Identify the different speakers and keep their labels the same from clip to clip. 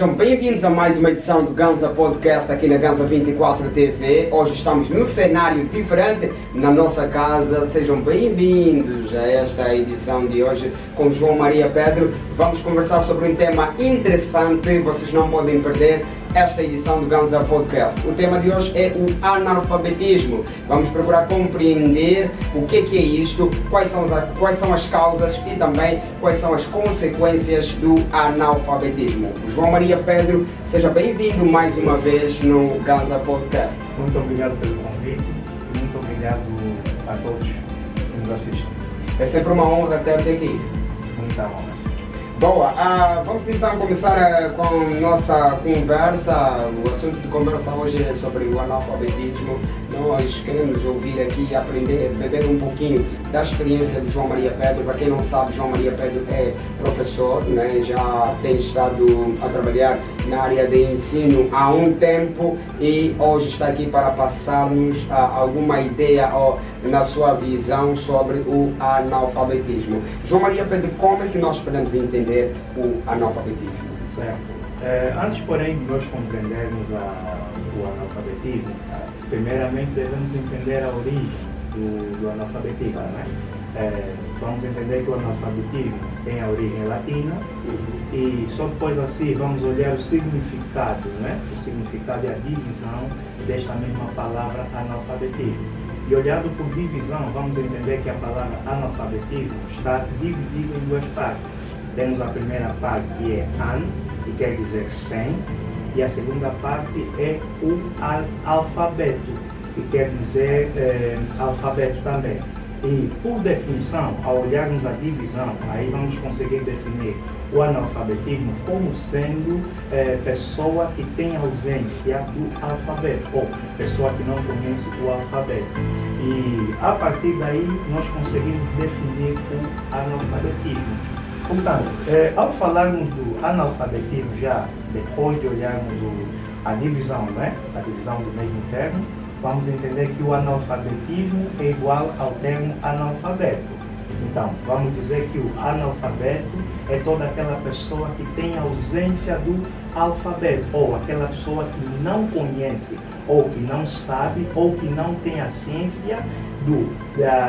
Speaker 1: Sejam bem-vindos a mais uma edição do Ganza Podcast aqui na Ganza 24 TV. Hoje estamos num cenário diferente na nossa casa. Sejam bem-vindos a esta edição de hoje com João Maria Pedro. Vamos conversar sobre um tema interessante, vocês não podem perder esta edição do Ganza Podcast. O tema de hoje é o analfabetismo. Vamos procurar compreender o que é isto, quais são as causas e também quais são as consequências do analfabetismo. João Maria Pedro, seja bem-vindo mais uma vez no Ganza Podcast.
Speaker 2: Muito obrigado pelo convite e muito obrigado a todos que nos assistem.
Speaker 1: É sempre uma honra ter-te aqui.
Speaker 2: Muita honra.
Speaker 1: Boa, vamos então começar com nossa conversa. O assunto de conversa hoje é sobre o analfabetismo. Nós queremos ouvir aqui, aprender, beber um pouquinho da experiência de João Maria Pedro. Para quem não sabe, João Maria Pedro é professor, né? Já tem estado a trabalhar na área de ensino há um tempo e hoje está aqui para passar-nos alguma ideia na sua visão sobre o analfabetismo. João Maria Pedro, como é que nós podemos entender o analfabetismo?
Speaker 2: Certo. Antes, porém, de nós compreendermos o analfabetismo, primeiramente devemos entender a origem do analfabetismo, né? Vamos entender que o analfabetismo tem a origem latina e só depois assim vamos olhar o significado, né? O significado e a divisão desta mesma palavra analfabetismo. E olhando por divisão, vamos entender que a palavra analfabetismo está dividida em duas partes. Temos a primeira parte que é an, que quer dizer sem, e a segunda parte é o alfabeto, que quer dizer alfabeto também. E por definição, ao olharmos a divisão, aí vamos conseguir definir o analfabetismo como sendo pessoa que tem ausência do alfabeto, ou pessoa que não conhece o alfabeto. E a partir daí nós conseguimos definir o analfabetismo. Portanto, ao falarmos do analfabetismo, já depois de olharmos a divisão, né? A divisão do mesmo termo, vamos entender que o analfabetismo é igual ao termo analfabeto. Então, vamos dizer que o analfabeto é toda aquela pessoa que tem ausência do alfabeto, ou aquela pessoa que não conhece, ou que não sabe, ou que não tem a ciência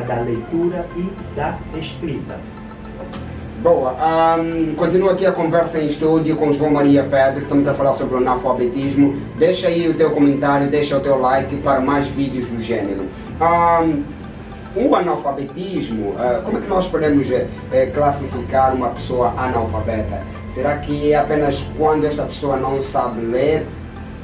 Speaker 2: da leitura e da escrita.
Speaker 1: Boa, continua aqui a conversa em estúdio com João Maria Pedro. Estamos a falar sobre o analfabetismo. Deixa aí o teu comentário, deixa o teu like para mais vídeos do gênero. O analfabetismo, como é que nós podemos classificar uma pessoa analfabeta? Será que é apenas quando esta pessoa não sabe ler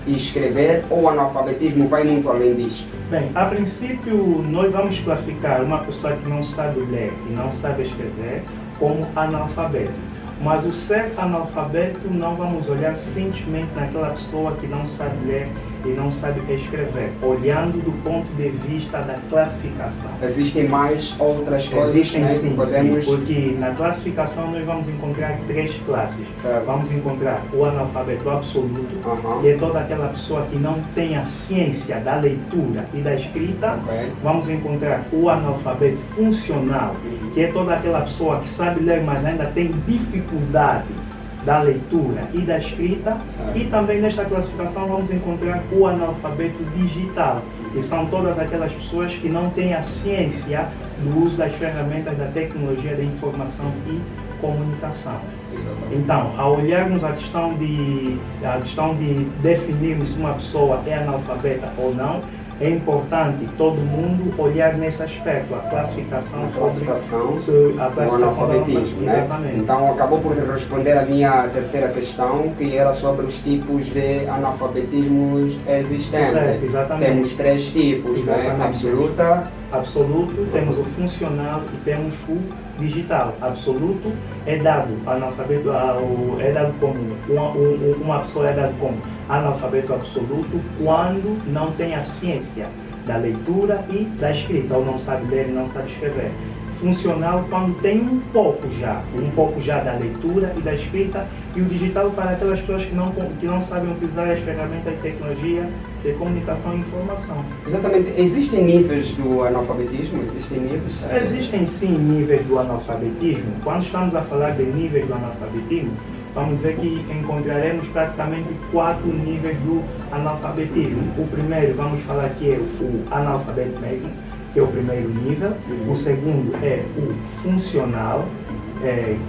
Speaker 1: e escrever, ou o analfabetismo vai muito além disso?
Speaker 2: Bem, a princípio nós vamos classificar uma pessoa que não sabe ler e não sabe escrever como analfabeto. Mas o ser analfabeto não vamos olhar simplesmente naquela pessoa que não sabe ler e não sabe escrever, olhando do ponto de vista da classificação.
Speaker 1: Existem mais outras coisas?
Speaker 2: Existem,
Speaker 1: né?
Speaker 2: sim,
Speaker 1: Podemos...
Speaker 2: sim, porque na classificação nós vamos encontrar três classes.
Speaker 1: Certo.
Speaker 2: Vamos encontrar o analfabeto absoluto, que é toda aquela pessoa que não tem a ciência da leitura e da escrita.
Speaker 1: Okay.
Speaker 2: Vamos encontrar o analfabeto funcional, que é toda aquela pessoa que sabe ler, mas ainda tem dificuldade da leitura e da escrita. E também nesta classificação vamos encontrar o analfabeto digital, que são todas aquelas pessoas que não têm a ciência do uso das ferramentas da tecnologia da informação e comunicação. Então, ao olharmos a questão de definirmos se uma pessoa é analfabeta ou não, é importante todo mundo olhar nesse aspecto, a classificação
Speaker 1: do analfabetismo, né?
Speaker 2: Exatamente.
Speaker 1: Então acabou por responder a minha terceira questão, que era sobre os tipos de analfabetismo existentes.
Speaker 2: Exatamente.
Speaker 1: Temos três tipos, né?
Speaker 2: Absoluto, temos o funcional e temos o digital. Absoluto é dado analfabeto, é dado como uma pessoa é dado como analfabeto absoluto quando não tem a ciência da leitura e da escrita, ou não sabe ler e não sabe escrever. Funcional quando tem um pouco já da leitura e da escrita, e o digital para aquelas pessoas que não sabem utilizar as ferramentas de tecnologia de comunicação e informação.
Speaker 1: Exatamente. Existem níveis do analfabetismo? Existem
Speaker 2: sim níveis do analfabetismo. Quando estamos a falar de níveis do analfabetismo, vamos dizer que encontraremos praticamente 4 níveis do analfabetismo. O primeiro, vamos falar que é o analfabeto mesmo, que é o primeiro nível. O segundo é o funcional.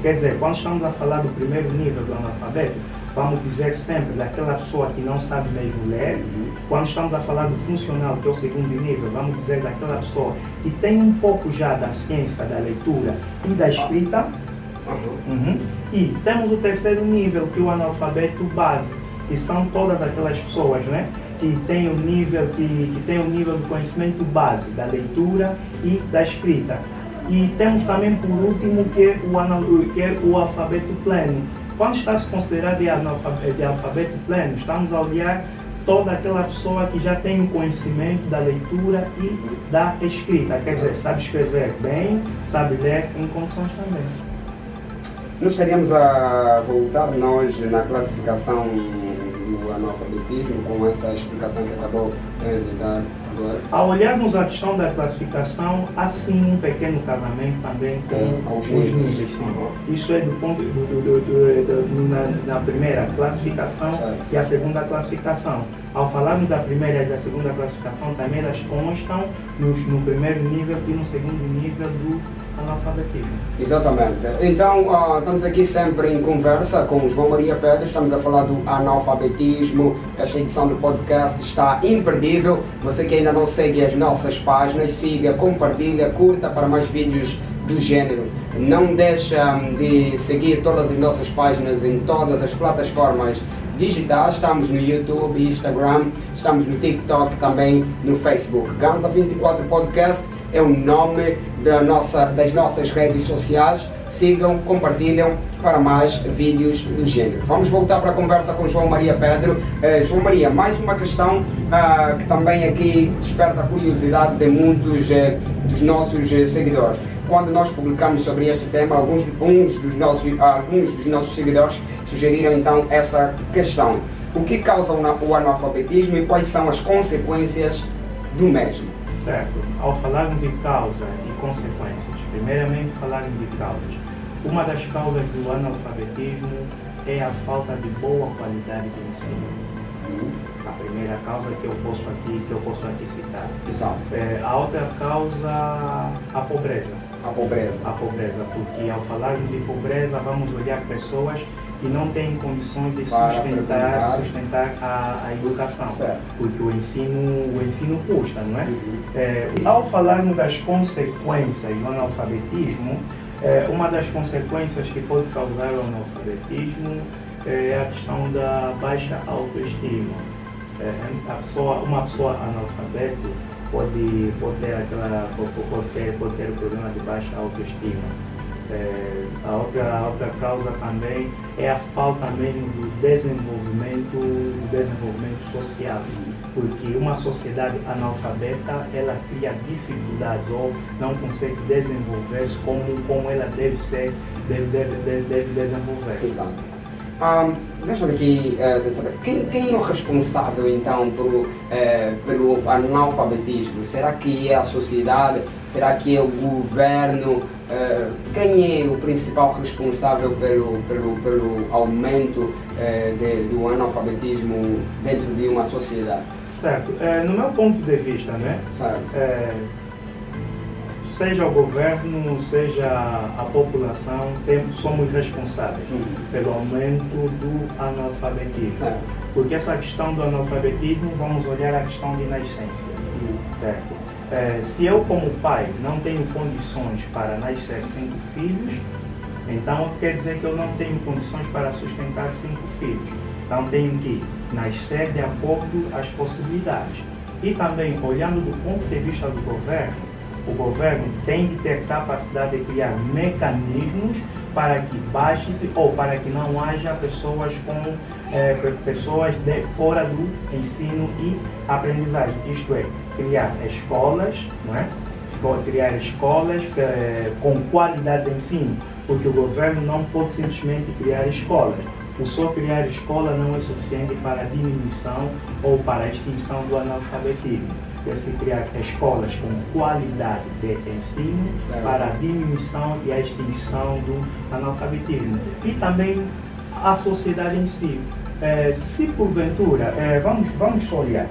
Speaker 2: Quer dizer, quando estamos a falar do primeiro nível do analfabeto, vamos dizer sempre daquela pessoa que não sabe mesmo ler. Quando estamos a falar do funcional, que é o segundo nível, vamos dizer daquela pessoa que tem um pouco já da ciência da leitura e da escrita. E temos o terceiro nível, que é o analfabeto base, que são todas aquelas pessoas, né, que têm o nível do conhecimento base da leitura e da escrita. E temos também, por último, que é o alfabeto pleno. Quando está se considerado de alfabeto pleno, estamos a olhar toda aquela pessoa que já tem o conhecimento da leitura e da escrita, quer dizer, sabe escrever bem, sabe ler em condições também.
Speaker 1: Nós estaríamos a voltar nós na classificação do analfabetismo com essa explicação que acabou de dar.
Speaker 2: Ao olharmos a questão da classificação, há sim um pequeno casamento também com os níveis. Sim. Isso é do ponto na primeira classificação e a segunda classificação. Ao falarmos da primeira e da segunda classificação, também elas constam no primeiro nível e no segundo nível do analfabetismo.
Speaker 1: Exatamente. Então, estamos aqui sempre em conversa com o João Maria Pedro, estamos a falar do analfabetismo. Esta edição do podcast está imperdível. Você que ainda não segue as nossas páginas, siga, compartilha, curta para mais vídeos do género. Não deixa de seguir todas as nossas páginas em todas as plataformas digitais. Estamos no YouTube, Instagram, estamos no TikTok, também no Facebook. Ganza 24 Podcast é o nome das nossas redes sociais. Sigam, compartilham para mais vídeos do género. Vamos voltar para a conversa com João Maria Pedro. João Maria, mais uma questão que também aqui desperta a curiosidade de muitos dos nossos seguidores. Quando nós publicamos sobre este tema, alguns dos nossos seguidores sugeriram então esta questão: o que causa o analfabetismo e quais são as consequências do mesmo?
Speaker 2: Certo. Ao falarmos de causa e consequências, primeiramente falarmos de causas. Uma das causas do analfabetismo é a falta de boa qualidade de ensino. A primeira causa que eu posso aqui citar.
Speaker 1: Exato.
Speaker 2: A outra causa, a pobreza.
Speaker 1: A pobreza.
Speaker 2: A pobreza, porque ao falarmos de pobreza, vamos olhar pessoas que não têm condições de sustentar a educação, certo. Porque o ensino custa, não é? Ao falarmos das consequências do analfabetismo, uma das consequências que pode causar o analfabetismo é a questão da baixa autoestima. Uma pessoa analfabeta pode ter o problema de baixa autoestima. A outra causa também é a falta mesmo do desenvolvimento social, porque uma sociedade analfabeta ela cria dificuldades ou não consegue desenvolver-se como ela deve desenvolver-se.
Speaker 1: Exato. Deixa-me aqui saber, quem é o responsável então pelo analfabetismo? Será que é a sociedade? Será que é o governo? Quem é o principal responsável pelo aumento do analfabetismo dentro de uma sociedade?
Speaker 2: Certo. No meu ponto de vista, né?
Speaker 1: Certo.
Speaker 2: Seja o governo, seja a população, somos responsáveis pelo aumento do analfabetismo. Certo. Porque essa questão do analfabetismo, vamos olhar a questão de nascença. Certo. Se eu como pai não tenho condições para nascer 5 filhos, então quer dizer que eu não tenho condições para sustentar 5 filhos. Então tenho que nascer de acordo às possibilidades. E também, olhando do ponto de vista do governo, o governo tem de ter capacidade de criar mecanismos para que baixe-se ou para que não haja pessoas fora do ensino e aprendizagem. Isto é, criar escolas, não é? Criar escolas com qualidade de ensino, porque o governo não pode simplesmente criar escolas. O só criar escola não é suficiente para a diminuição ou para a extinção do analfabetismo. Deve-se criar escolas com qualidade de ensino para a diminuição e a extinção do analfabetismo. E também a sociedade em si. Se porventura, vamos olhar,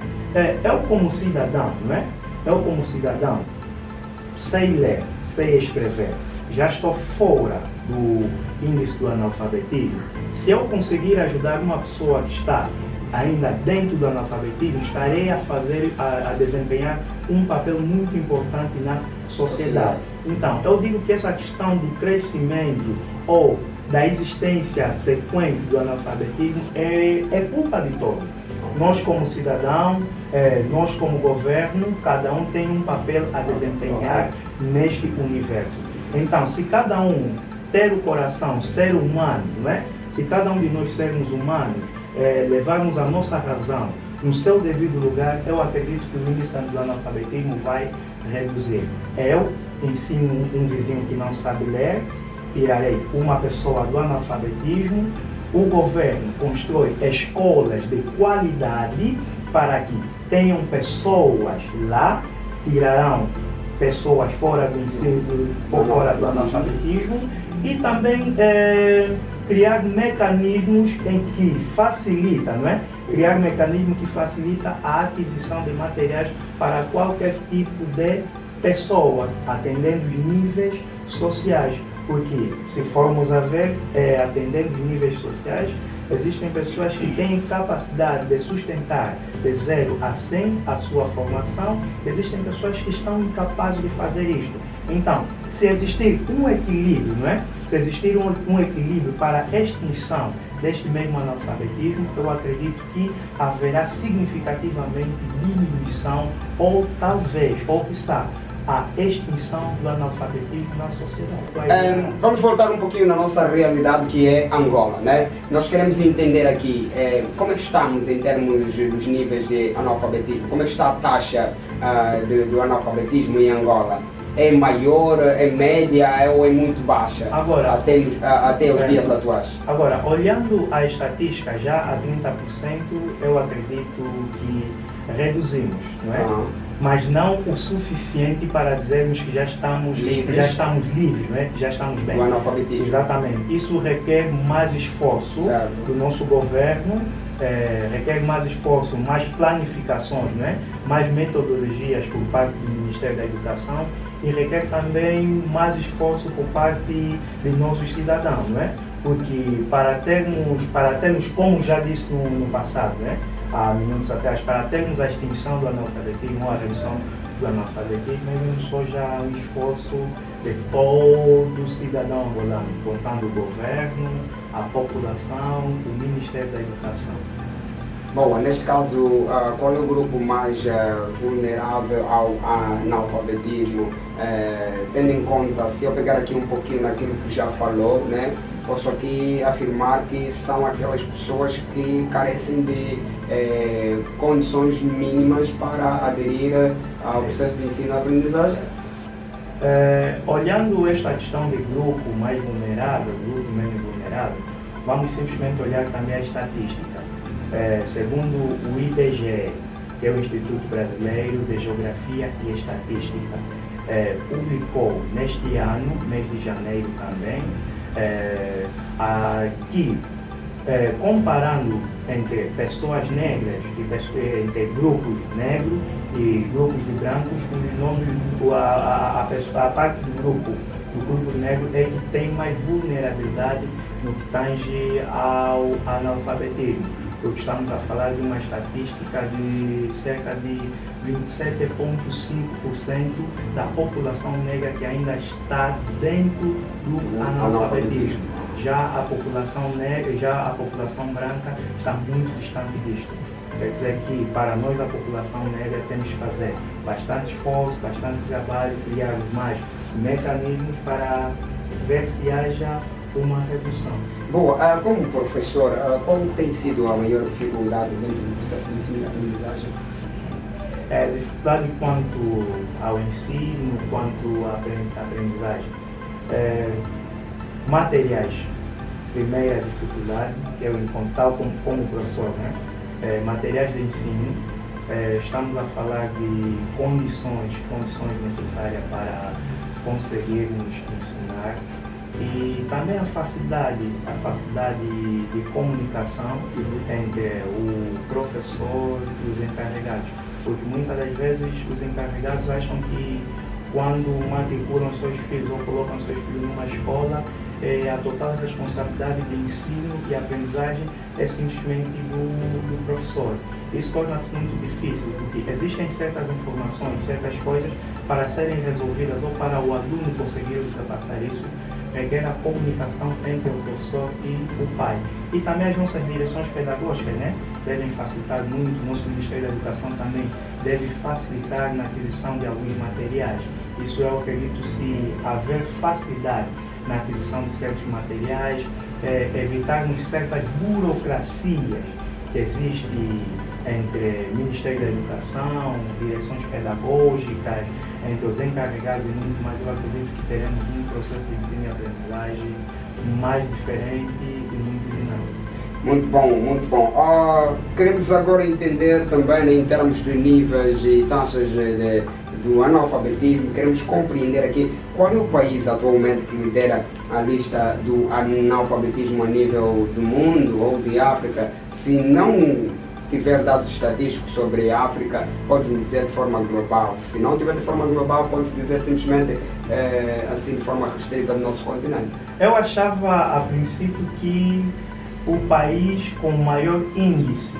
Speaker 2: eu como cidadão, não é? Eu como cidadão, sei ler, sei escrever, já estou fora do índice do analfabetismo. Se eu conseguir ajudar uma pessoa que está ainda dentro do analfabetismo, estarei a desempenhar um papel muito importante na sociedade. Então, eu digo que essa questão do crescimento ou da existência sequente do analfabetismo é culpa de todos. Nós como cidadão, nós como governo, cada um tem um papel a desempenhar neste universo. Então, se cada um ter o coração, ser humano, não é? Se cada um de nós sermos humanos, levarmos a nossa razão no seu devido lugar, eu acredito que o índice do analfabetismo vai reduzir. Eu ensino um vizinho que não sabe ler, tirarei uma pessoa do analfabetismo. O governo constrói escolas de qualidade para que tenham pessoas lá, tirarão pessoas fora do ensino, fora do analfabetismo, e também criar mecanismos em que facilita, não é? Criar mecanismos que facilita a aquisição de materiais para qualquer tipo de pessoa, atendendo os níveis sociais. Porque, se formos a ver, atendendo os níveis sociais, existem pessoas que têm capacidade de sustentar de 0 a 100 a sua formação, existem pessoas que estão incapazes de fazer isto. Então, se existir um equilíbrio, não é? Se existir um equilíbrio para a extinção deste mesmo analfabetismo, eu acredito que haverá significativamente diminuição ou talvez, ou quiçá, a extinção do analfabetismo na sociedade.
Speaker 1: Vamos voltar um pouquinho na nossa realidade, que é Angola, né? Nós queremos entender aqui como é que estamos em termos dos níveis de analfabetismo, como é que está a taxa do analfabetismo em Angola? É maior, é média ou é muito baixa?
Speaker 2: Agora,
Speaker 1: até os dias atuais.
Speaker 2: Agora, olhando a estatística, já a 30%, eu acredito que reduzimos, não é? Mas não o suficiente para dizermos que já estamos livres, não é? Que já estamos bem.
Speaker 1: Do analfabetismo.
Speaker 2: Exatamente. Isso requer mais esforço do nosso governo, requer mais esforço, mais planificações, não é? Mais metodologias por parte do Ministério da Educação, e requer também mais esforço por parte de nossos cidadãos, não é? Porque para termos, como já disse no passado, né? Há minutos atrás, para termos a extinção do analfabetismo ou a redução do analfabetismo, é só já um esforço de todo cidadão angolano, contando o governo, a população, o Ministério da Educação.
Speaker 1: Bom, neste caso, qual é o grupo mais vulnerável ao analfabetismo? Tendo em conta, se eu pegar aqui um pouquinho naquilo que já falou, né? Posso aqui afirmar que são aquelas pessoas que carecem de condições mínimas para aderir ao processo de ensino e aprendizagem.
Speaker 2: Olhando esta questão de grupo mais vulnerável, grupo menos vulnerável, vamos simplesmente olhar também a estatística. Segundo o IBGE, que é o Instituto Brasileiro de Geografia e Estatística, publicou neste ano, mês de janeiro também, aqui, comparando entre pessoas negras, entre grupos negros e grupos de brancos, a parte do grupo negro é que tem mais vulnerabilidade no que tange ao analfabetismo. Porque estamos a falar de uma estatística de cerca de 27,5% da população negra que ainda está dentro do analfabetismo. Já a população negra, já a população branca está muito distante disto. Quer dizer que para nós, a população negra, temos que fazer bastante esforço, bastante trabalho, criar mais mecanismos para ver se haja uma redução.
Speaker 1: Boa, como professor, qual tem sido a maior dificuldade dentro do processo de ensino e aprendizagem?
Speaker 2: Dificuldade quanto ao ensino, quanto à aprendizagem. Materiais, primeira dificuldade, que é o encontrar como professor, né? Materiais de ensino, estamos a falar de condições necessárias para conseguirmos ensinar. E também a facilidade de comunicação entre o professor e os encarregados. Porque muitas das vezes os encarregados acham que quando matriculam seus filhos ou colocam seus filhos numa escola, a total responsabilidade de ensino e aprendizagem é simplesmente do professor. Isso torna-se muito difícil, porque existem certas informações, certas coisas para serem resolvidas ou para o aluno conseguir ultrapassar isso, requer a comunicação entre o professor e o pai. E também as nossas direções pedagógicas, né, devem facilitar muito, o nosso Ministério da Educação também deve facilitar na aquisição de alguns materiais. Isso eu acredito, se haver facilidade na aquisição de certos materiais, evitarmos certas burocracias que existem entre Ministério da Educação, direções pedagógicas, entre os encarregados e muito mais. Eu acredito que teremos um processo de ensino e aprendizagem mais diferente e muito dinâmico.
Speaker 1: Muito bom, muito bom. Queremos agora entender também em termos de níveis e taxas do analfabetismo, queremos compreender aqui qual é o país atualmente que lidera a lista do analfabetismo a nível do mundo ou de África. Se não tiver dados estatísticos sobre a África, podes-me dizer de forma global. Se não tiver de forma global, podes dizer simplesmente assim de forma restrita do nosso continente.
Speaker 2: Eu achava a princípio que o país com maior índice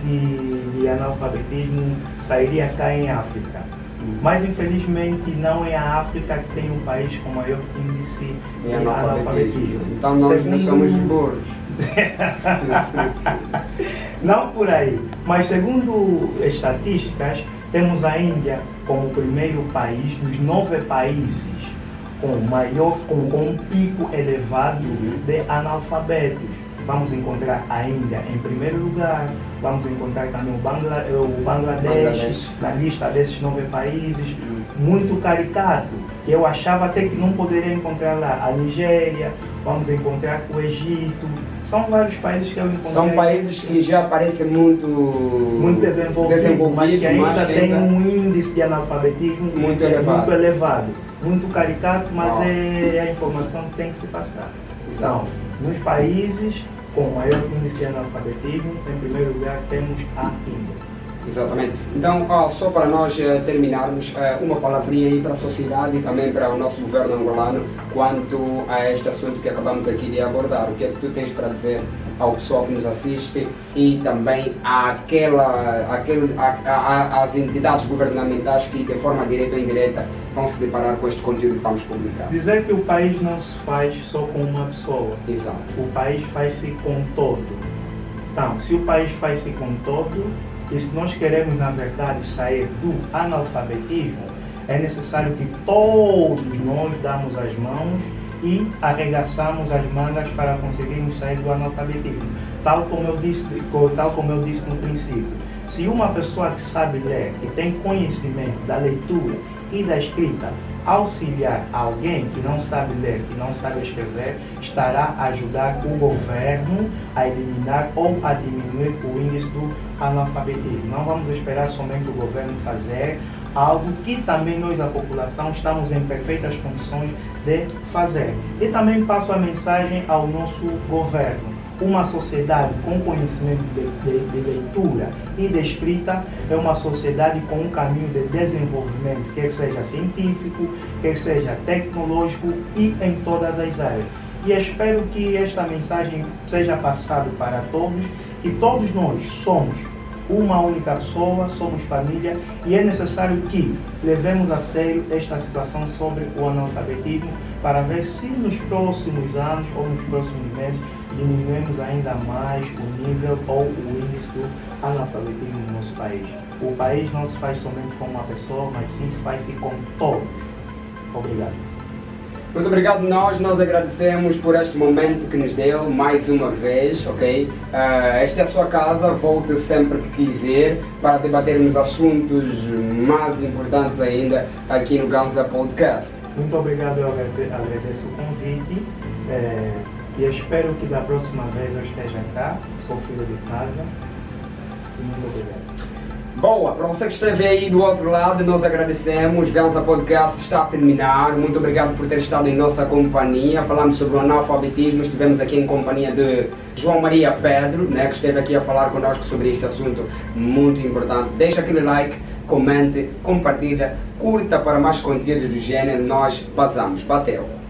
Speaker 2: de analfabetismo sairia cá em África. Mas infelizmente não é a África que tem um país com maior índice de analfabetismo.
Speaker 1: Então nós não somos burros.
Speaker 2: Não por aí, mas segundo estatísticas, temos a Índia como o primeiro país dos 9 países com um pico elevado de analfabetos. Vamos encontrar a Índia em primeiro lugar, vamos encontrar também o Bangladesh na lista desses 9 países, muito caricato. Eu achava até que não poderia encontrar lá a Nigéria, vamos encontrar o Egito. São vários países que eu encontrei.
Speaker 1: São países que já parecem muito desenvolvidos,
Speaker 2: mas que ainda têm um índice de analfabetismo
Speaker 1: muito elevado.
Speaker 2: Muito caricato, mas é a informação que tem que se passar. Então, nos países com maior índice de analfabetismo, em primeiro lugar temos a Índia.
Speaker 1: Exatamente. Então, só para nós terminarmos, uma palavrinha aí para a sociedade e também para o nosso governo angolano quanto a este assunto que acabamos aqui de abordar. O que é que tu tens para dizer ao pessoal que nos assiste e também às entidades governamentais que, de forma direta ou indireta, vão se deparar com este conteúdo que vamos publicar?
Speaker 2: Dizer que o país não se faz só com uma pessoa.
Speaker 1: Exato.
Speaker 2: O país faz-se com todo. Então, se o país faz-se com todo, e se nós queremos, na verdade, sair do analfabetismo, é necessário que todos nós damos as mãos e arregaçamos as mangas para conseguirmos sair do analfabetismo. Tal como eu disse no princípio, se uma pessoa que sabe ler, que tem conhecimento da leitura e da escrita, auxiliar alguém que não sabe ler, que não sabe escrever, estará a ajudar o governo a eliminar ou a diminuir o índice do analfabetismo. Não vamos esperar somente o governo fazer algo que também nós, a população, estamos em perfeitas condições de fazer. E também passo a mensagem ao nosso governo. Uma sociedade com conhecimento de leitura e de escrita é uma sociedade com um caminho de desenvolvimento, quer seja científico, quer seja tecnológico e em todas as áreas. E espero que esta mensagem seja passada para todos, e todos nós somos uma única pessoa, somos família, e é necessário que levemos a sério esta situação sobre o analfabetismo para ver se nos próximos anos ou nos próximos meses diminuímos ainda mais o nível ou o índice do analfabetismo no nosso país. O país não se faz somente com uma pessoa, mas sim faz-se com todos. Obrigado.
Speaker 1: Muito obrigado, nós agradecemos por este momento que nos deu mais uma vez, ok? Esta é a sua casa, volte sempre que quiser para debatermos assuntos mais importantes ainda aqui no Ganza Podcast.
Speaker 2: Muito obrigado, eu agradeço o convite e espero que da próxima vez eu esteja cá, sou filho de casa, e muito obrigado.
Speaker 1: Boa, para você que esteve aí do outro lado, nós agradecemos. Ganza Podcast está a terminar. Muito obrigado por ter estado em nossa companhia. Falamos sobre o analfabetismo. Estivemos aqui em companhia de João Maria Pedro, né, que esteve aqui a falar connosco sobre este assunto muito importante. Deixa aquele like, comente, compartilha, curta para mais conteúdos do gênero. Nós basamos. Bateu!